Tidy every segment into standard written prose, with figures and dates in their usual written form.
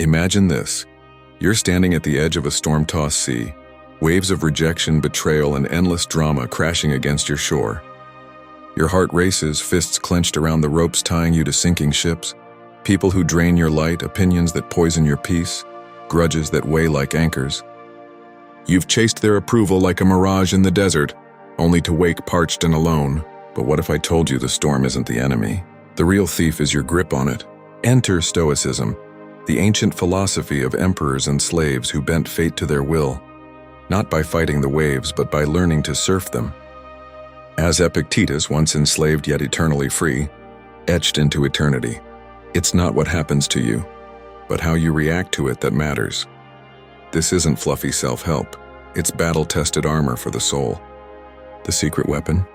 Imagine this. You're standing at the edge of a storm-tossed sea, waves of rejection, betrayal, and endless drama crashing against your shore. Your heart races, fists clenched around the ropes tying you to sinking ships, people who drain your light, opinions that poison your peace, grudges that weigh like anchors. You've chased their approval like a mirage in the desert, only to wake parched and alone. But what if I told you the storm isn't the enemy? The real thief is your grip on it. Enter Stoicism, the ancient philosophy of emperors and slaves who bent fate to their will, not by fighting the waves, but by learning to surf them. As Epictetus, once enslaved yet eternally free, etched into eternity. It's not what happens to you, but how you react to it that matters. This isn't fluffy self-help. It's battle-tested armor for the soul. The secret weapon?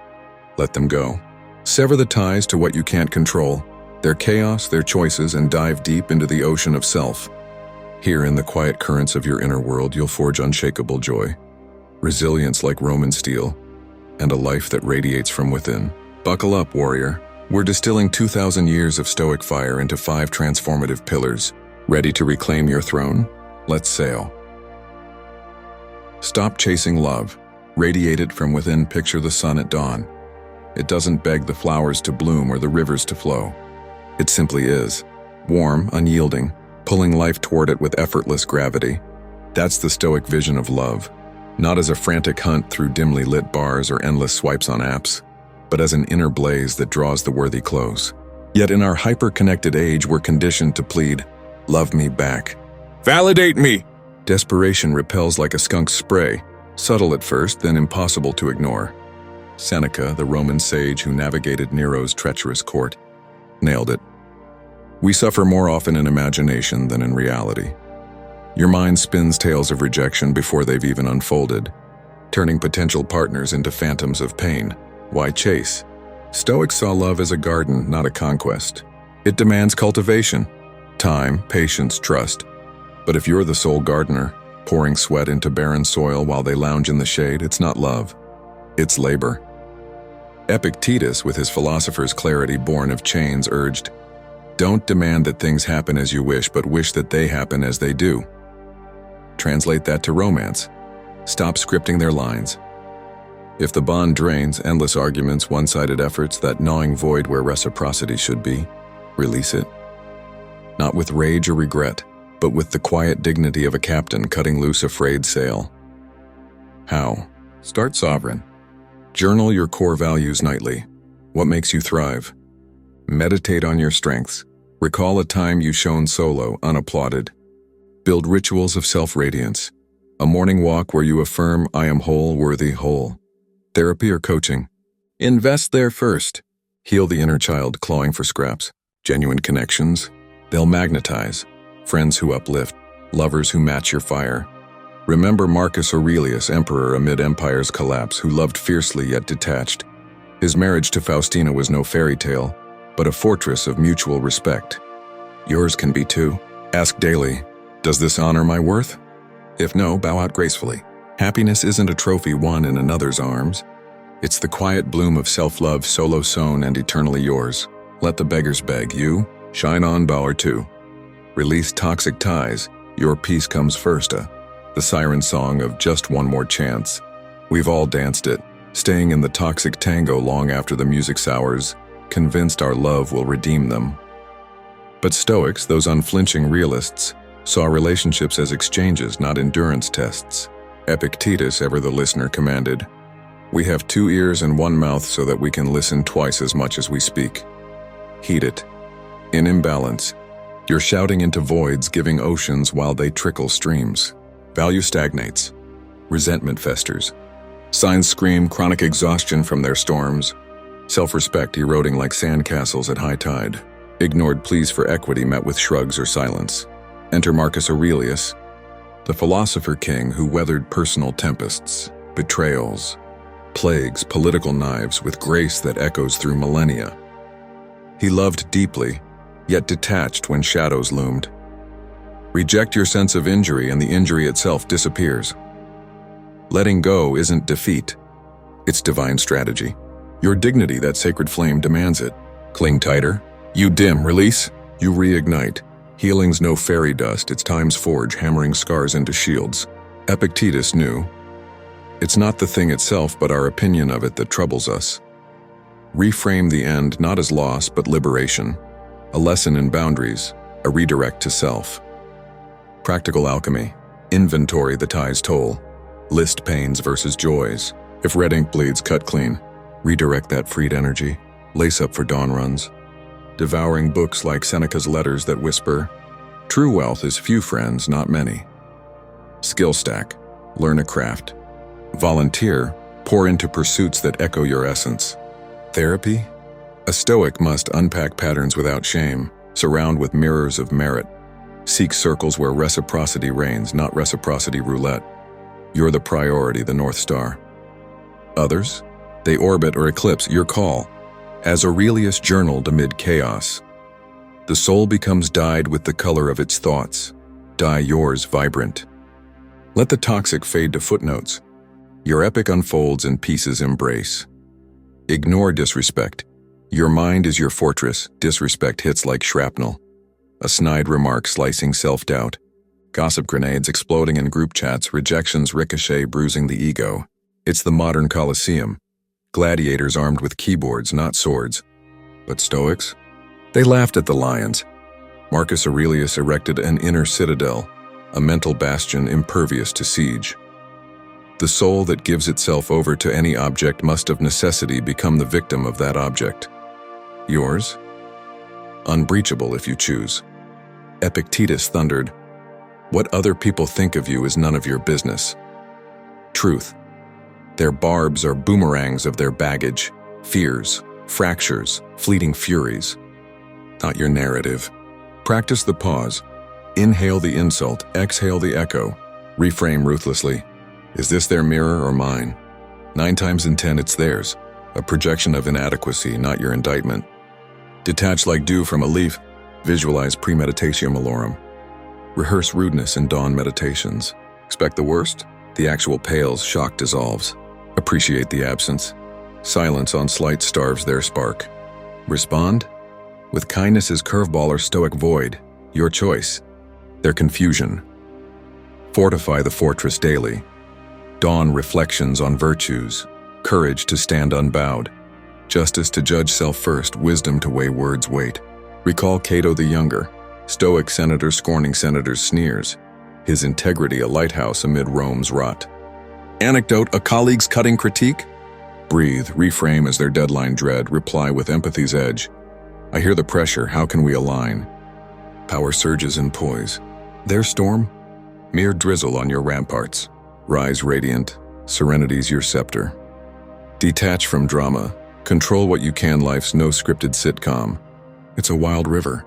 Let them go. Sever the ties to what you can't control, their chaos, their choices, and dive deep into the ocean of self. Here, in the quiet currents of your inner world, you'll forge unshakable joy, resilience like Roman steel, and a life that radiates from within. Buckle up, warrior. We're distilling 2,000 years of Stoic fire into 5 transformative pillars. Ready to reclaim your throne? Let's sail. Stop chasing love. Radiate it from within. Picture the sun at dawn. It doesn't beg the flowers to bloom or the rivers to flow. It simply is. Warm, unyielding, pulling life toward it with effortless gravity. That's the Stoic vision of love. Not as a frantic hunt through dimly lit bars or endless swipes on apps, but as an inner blaze that draws the worthy close. Yet in our hyper-connected age, we're conditioned to plead, "Love me back. Validate me!" Desperation repels like a skunk's spray, subtle at first, then impossible to ignore. Seneca, the Roman sage who navigated Nero's treacherous court, nailed it. We suffer more often in imagination than in reality. Your mind spins tales of rejection before they've even unfolded, turning potential partners into phantoms of pain. Why chase? Stoics saw love as a garden, not a conquest. It demands cultivation, time, patience, trust. But if you're the sole gardener, pouring sweat into barren soil while they lounge in the shade, it's not love. It's labor. Epictetus, with his philosopher's clarity born of chains, urged, "Don't demand that things happen as you wish, but wish that they happen as they do." Translate that to romance. Stop scripting their lines. If the bond drains, endless arguments, one-sided efforts, that gnawing void where reciprocity should be, release it. Not with rage or regret, but with the quiet dignity of a captain cutting loose a frayed sail. How? Start sovereign. Journal your core values nightly. What makes you thrive? Meditate on your strengths. Recall a time you shone solo, unapplauded. Build rituals of self-radiance. A morning walk where you affirm, "I am whole, worthy, whole." Therapy or coaching? Invest there first. Heal the inner child clawing for scraps. Genuine connections? They'll magnetize. Friends who uplift. Lovers who match your fire. Remember Marcus Aurelius, emperor amid empire's collapse, who loved fiercely yet detached. His marriage to Faustina was no fairy tale, but a fortress of mutual respect. Yours can be too. Ask daily, does this honor my worth? If no, bow out gracefully. Happiness isn't a trophy won in another's arms. It's the quiet bloom of self-love, solo sown and eternally yours. Let the beggars beg. You, shine on, bower too. Release toxic ties. Your peace comes first. The siren song of just one more chance. We've all danced it, staying in the toxic tango long after the music sours, convinced our love will redeem them. But Stoics, those unflinching realists, saw relationships as exchanges, not endurance tests. Epictetus, ever the listener, commanded, "We have 2 ears and 1 mouth so that we can listen twice as much as we speak." Heed it. In imbalance, you're shouting into voids, giving oceans while they trickle streams. Value stagnates. Resentment festers. Signs scream chronic exhaustion from their storms. Self-respect eroding like sandcastles at high tide. Ignored pleas for equity met with shrugs or silence. Enter Marcus Aurelius, the philosopher king who weathered personal tempests, betrayals, plagues, political knives with grace that echoes through millennia. He loved deeply, yet detached when shadows loomed. Reject your sense of injury and the injury itself disappears. Letting go isn't defeat, it's divine strategy. Your dignity, that sacred flame, demands it. Cling tighter. You dim, release, you reignite. Healing's no fairy dust, it's time's forge hammering scars into shields. Epictetus knew, it's not the thing itself but our opinion of it that troubles us. Reframe the end not as loss but liberation, a lesson in boundaries, a redirect to self. Practical alchemy, inventory the tie's toll, list pains versus joys. If red ink bleeds, cut clean. Redirect that freed energy, lace up for dawn runs. Devouring books like Seneca's letters that whisper, true wealth is few friends, not many. Skill stack, learn a craft. Volunteer, pour into pursuits that echo your essence. Therapy? A Stoic must unpack patterns without shame, surround with mirrors of merit. Seek circles where reciprocity reigns, not reciprocity roulette. You're the priority, the North Star. Others? They orbit or eclipse your call. As Aurelius journaled amid chaos, the soul becomes dyed with the color of its thoughts. Dye yours vibrant. Let the toxic fade to footnotes. Your epic unfolds in pieces embrace. Ignore disrespect. Your mind is your fortress, disrespect hits like shrapnel. A snide remark slicing self-doubt. Gossip grenades exploding in group chats, rejections ricochet bruising the ego. It's the modern Colosseum. Gladiators armed with keyboards, not swords. But Stoics? They laughed at the lions. Marcus Aurelius erected an inner citadel, a mental bastion impervious to siege. The soul that gives itself over to any object must of necessity become the victim of that object. Yours? Unbreachable if you choose. Epictetus thundered, what other people think of you is none of your business. Truth. Their barbs are boomerangs of their baggage, fears, fractures, fleeting furies. Not your narrative. Practice the pause. Inhale the insult, exhale the echo. Reframe ruthlessly. Is this their mirror or mine? 9 times in 10 it's theirs, a projection of inadequacy, not your indictment. Detach like dew from a leaf, visualize premeditatio malorum. Rehearse rudeness in dawn meditations. Expect the worst? The actual pales, shock dissolves. Appreciate the absence. Silence on slight starves their spark. Respond? With kindness's curveball or stoic void, your choice. Their confusion. Fortify the fortress daily. Dawn reflections on virtues, courage to stand unbowed, justice to judge self first, wisdom to weigh words weight. Recall Cato the Younger, Stoic senator scorning senators' sneers, his integrity a lighthouse amid Rome's rot. Anecdote, a colleague's cutting critique? Breathe, reframe as their deadline dread, reply with empathy's edge. I hear the pressure, how can we align? Power surges in poise. Their storm? Mere drizzle on your ramparts. Rise radiant, serenity's your scepter. Detach from drama, control what you can, life's no scripted sitcom. It's a wild river,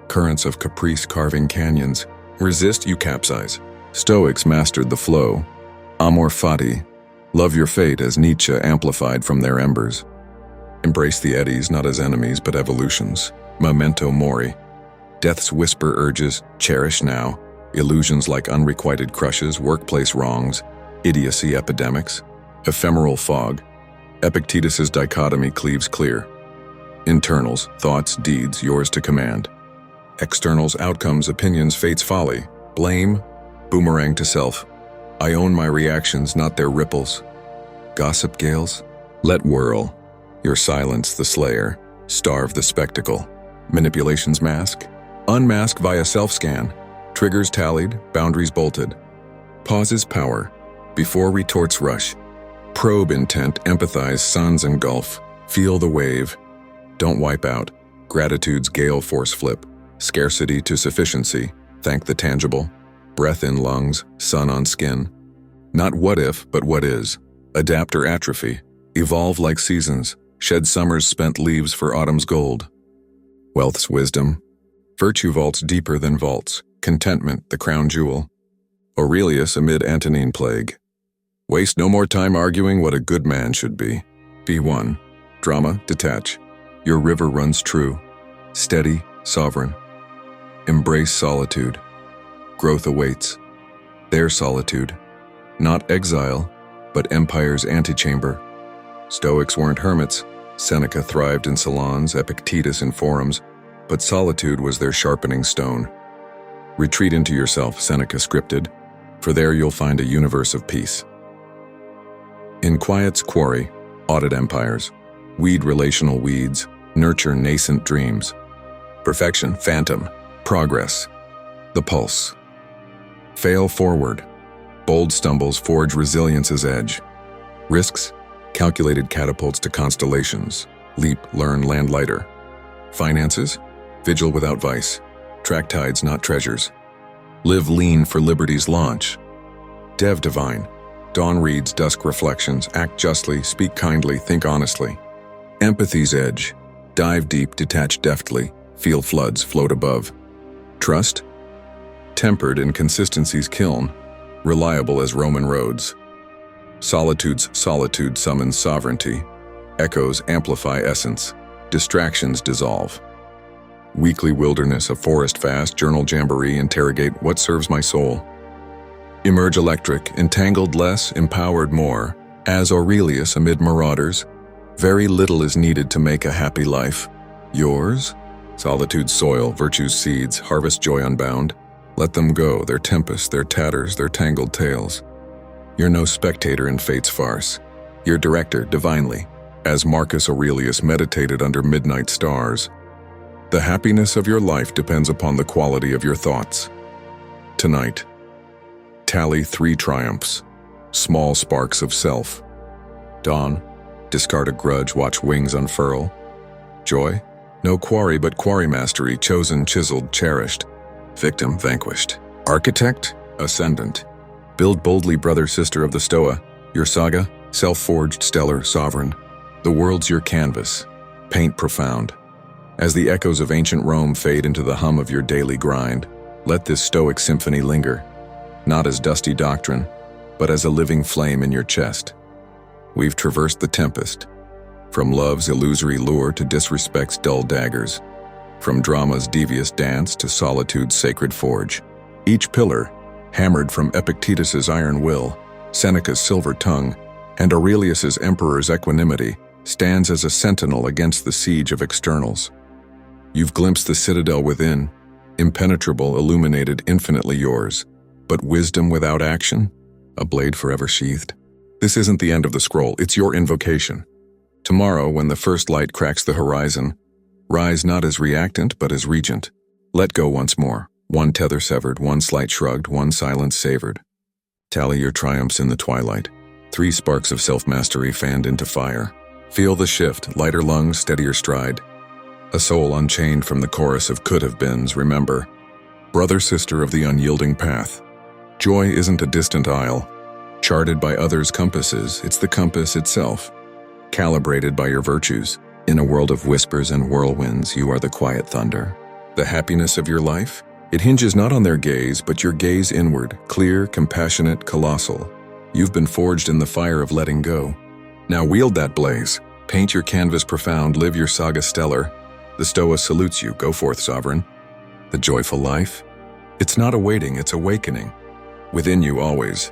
currents of caprice carving canyons. Resist, you capsize. Stoics mastered the flow. Amor fati, love your fate as Nietzsche amplified from their embers. Embrace the eddies not as enemies but evolutions. Memento mori, death's whisper urges, cherish now. Illusions like unrequited crushes, workplace wrongs, idiocy epidemics, ephemeral fog. Epictetus's dichotomy cleaves clear. Internals, thoughts, deeds, yours to command. Externals, outcomes, opinions, fate's folly. Blame, boomerang to self. I own my reactions, not their ripples. Gossip gales, let whirl. Your silence the slayer, starve the spectacle. Manipulations mask, unmask via self-scan. Triggers tallied, boundaries bolted. Pauses power, before retorts rush. Probe intent, empathize, suns engulf. Feel the wave. Don't wipe out. Gratitude's gale force flip. Scarcity to sufficiency. Thank the tangible. Breath in lungs, sun on skin. Not what if, but what is. Adapt or atrophy. Evolve like seasons. Shed summer's spent leaves for autumn's gold. Wealth's wisdom. Virtue vaults deeper than vaults. Contentment, the crown jewel. Aurelius amid Antonine plague. Waste no more time arguing what a good man should be. Be one. Drama, detach. Your river runs true. Steady, sovereign. Embrace solitude. Growth awaits. Their solitude. Not exile, but empire's antechamber. Stoics weren't hermits. Seneca thrived in salons, Epictetus in forums, but solitude was their sharpening stone. Retreat into yourself, Seneca scripted, for there you'll find a universe of peace. In quiet's quarry, audit empires, weed relational weeds, nurture nascent dreams. Perfection, phantom, progress, the pulse. Fail forward, bold stumbles forge resilience's edge. Risks, calculated catapults to constellations. Leap, learn, land lighter. Finances, vigil without vice. Track tides, not treasures. Live lean for liberty's launch. Dev divine, dawn reads, dusk reflections, act justly, speak kindly, think honestly. Empathy's edge, dive deep, detach deftly, feel floods, float above. Trust, tempered in consistency's kiln, reliable as Roman roads. Solitude's solitude summons sovereignty. Echoes amplify essence. Distractions dissolve. Weekly wilderness, a forest fast, journal jamboree, interrogate what serves my soul. Emerge electric, entangled less, empowered more. As Aurelius amid marauders, very little is needed to make a happy life. Yours? Solitude's soil, virtue's seeds, harvest joy unbound. Let them go, their tempests, their tatters, their tangled tales. You're no spectator in fate's farce. You're director, divinely, as Marcus Aurelius meditated under midnight stars. The happiness of your life depends upon the quality of your thoughts. Tonight, tally 3 triumphs, small sparks of self. Dawn, discard a grudge, watch wings unfurl. Joy, no quarry but quarry mastery, chosen, chiseled, cherished. Victim, vanquished. Architect, ascendant. Build boldly, brother, sister of the Stoa. Your saga, self-forged, stellar, sovereign. The world's your canvas. Paint profound. As the echoes of ancient Rome fade into the hum of your daily grind, let this Stoic symphony linger, not as dusty doctrine, but as a living flame in your chest. We've traversed the tempest, from love's illusory lure to disrespect's dull daggers, from drama's devious dance to solitude's sacred forge. Each pillar, hammered from Epictetus's iron will, Seneca's silver tongue, and Aurelius's emperor's equanimity, stands as a sentinel against the siege of externals. You've glimpsed the citadel within, impenetrable, illuminated, infinitely yours. But wisdom without action? A blade forever sheathed? This isn't the end of the scroll, it's your invocation. Tomorrow, when the first light cracks the horizon, rise not as reactant, but as regent. Let go once more. One tether severed, one slight shrugged, one silence savored. Tally your triumphs in the twilight. 3 sparks of self-mastery fanned into fire. Feel the shift, lighter lungs, steadier stride. A soul unchained from the chorus of could-have-beens, remember. Brother, sister of the unyielding path. Joy isn't a distant isle, charted by others' compasses, it's the compass itself. Calibrated by your virtues. In a world of whispers and whirlwinds, you are the quiet thunder. The happiness of your life? It hinges not on their gaze, but your gaze inward, clear, compassionate, colossal. You've been forged in the fire of letting go. Now wield that blaze. Paint your canvas profound, live your saga stellar. The Stoa salutes you, go forth, sovereign. The joyful life? It's not awaiting, it's awakening. Within you always,